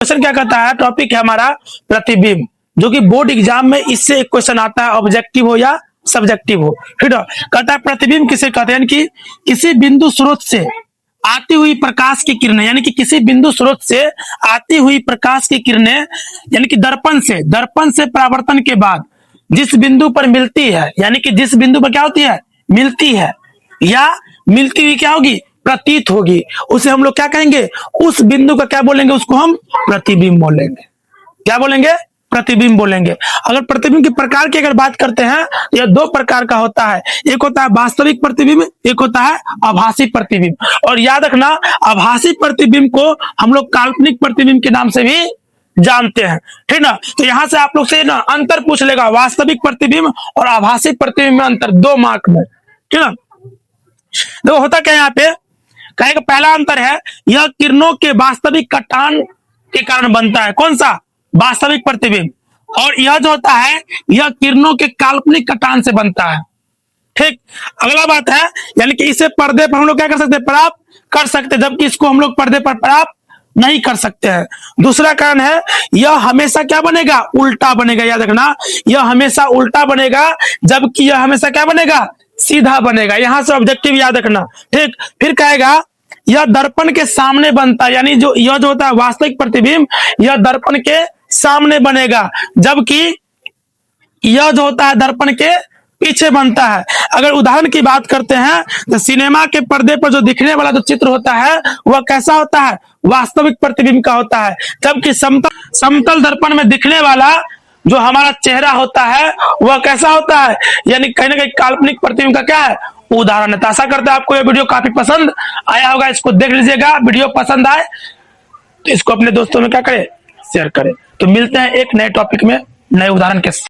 Question क्या कहता है, टॉपिक है हमारा प्रतिबिंब, जो कि बोर्ड एग्जाम में इससे एक क्वेश्चन आता है, ऑब्जेक्टिव हो या सब्जेक्टिव हो। ठीक है, कहता है प्रतिबिंब किसे कहते हैं कि किसी बिंदु स्रोत से आती हुई प्रकाश की किरणें, यानी कि किसी बिंदु स्रोत से आती हुई प्रकाश की किरणें, यानी कि दर्पण से परावर्तन के बाद जिस बिंदु पर मिलती है, यानी कि जिस बिंदु पर क्या होती है, मिलती है या मिलती हुई क्या होगी, प्रतीत होगी, उसे हम लोग क्या कहेंगे, उस बिंदु का क्या बोलेंगे, उसको हम प्रतिबिंब बोलेंगे। क्या बोलेंगे, प्रतिबिंब बोलेंगे। अगर प्रतिबिंब के प्रकार की अगर बात करते हैं, यह दो प्रकार का होता है, एक होता है वास्तविक प्रतिबिंब, एक होता है आभासी प्रतिबिंब। और याद रखना, आभासी प्रतिबिंब को हम लोग काल्पनिक प्रतिबिंब के नाम से भी जानते हैं। ठीक ना, तो यहां से आप लोग से ना अंतर पूछ लेगा, वास्तविक प्रतिबिंब और आभासी प्रतिबिंब में अंतर 2 मार्क में। ठीक ना, देखो होता क्या यहाँ पे, कहेगा पहला अंतर है, यह किरणों के वास्तविक कटान के कारण बनता है। कौन सा, वास्तविक प्रतिबिंब। और यह जो होता है, यह किरणों के काल्पनिक कटान से बनता है। ठीक, अगला बात है, यानी कि इसे पर्दे पर हम लोग क्या कर सकते हैं, प्राप्त कर सकते हैं, जबकि इसको हम लोग पर्दे पर प्राप्त नहीं कर सकते हैं। दूसरा कारण है, यह हमेशा क्या बनेगा, उल्टा बनेगा। याद रखना, यह हमेशा उल्टा बनेगा, जबकि यह हमेशा क्या बनेगा, सीधा बनेगा। यहां से ऑब्जेक्टिव याद रखना। ठीक, फिर कहेगा यह दर्पण के सामने बनता है, यानी जो यह जो होता है वास्तविक प्रतिबिंब, यह दर्पण के सामने बनेगा, जबकि यह जो होता है दर्पण के पीछे बनता है। अगर उदाहरण की बात करते हैं तो सिनेमा के पर्दे पर जो दिखने वाला जो चित्र होता है वह कैसा होता है, वास्तविक प्रतिबिंब का होता है, जबकि समतल दर्पण में दिखने वाला जो हमारा चेहरा होता है वह कैसा होता है, यानी कहीं ना कहीं काल्पनिक प्रतिबिंब का क्या है, उदाहरण है। तो आशा करते हैं आपको यह वीडियो काफी पसंद आया होगा, इसको देख लीजिएगा। वीडियो पसंद आए तो इसको अपने दोस्तों में क्या करें, शेयर करें। तो मिलते हैं एक नए टॉपिक में नए उदाहरण के साथ।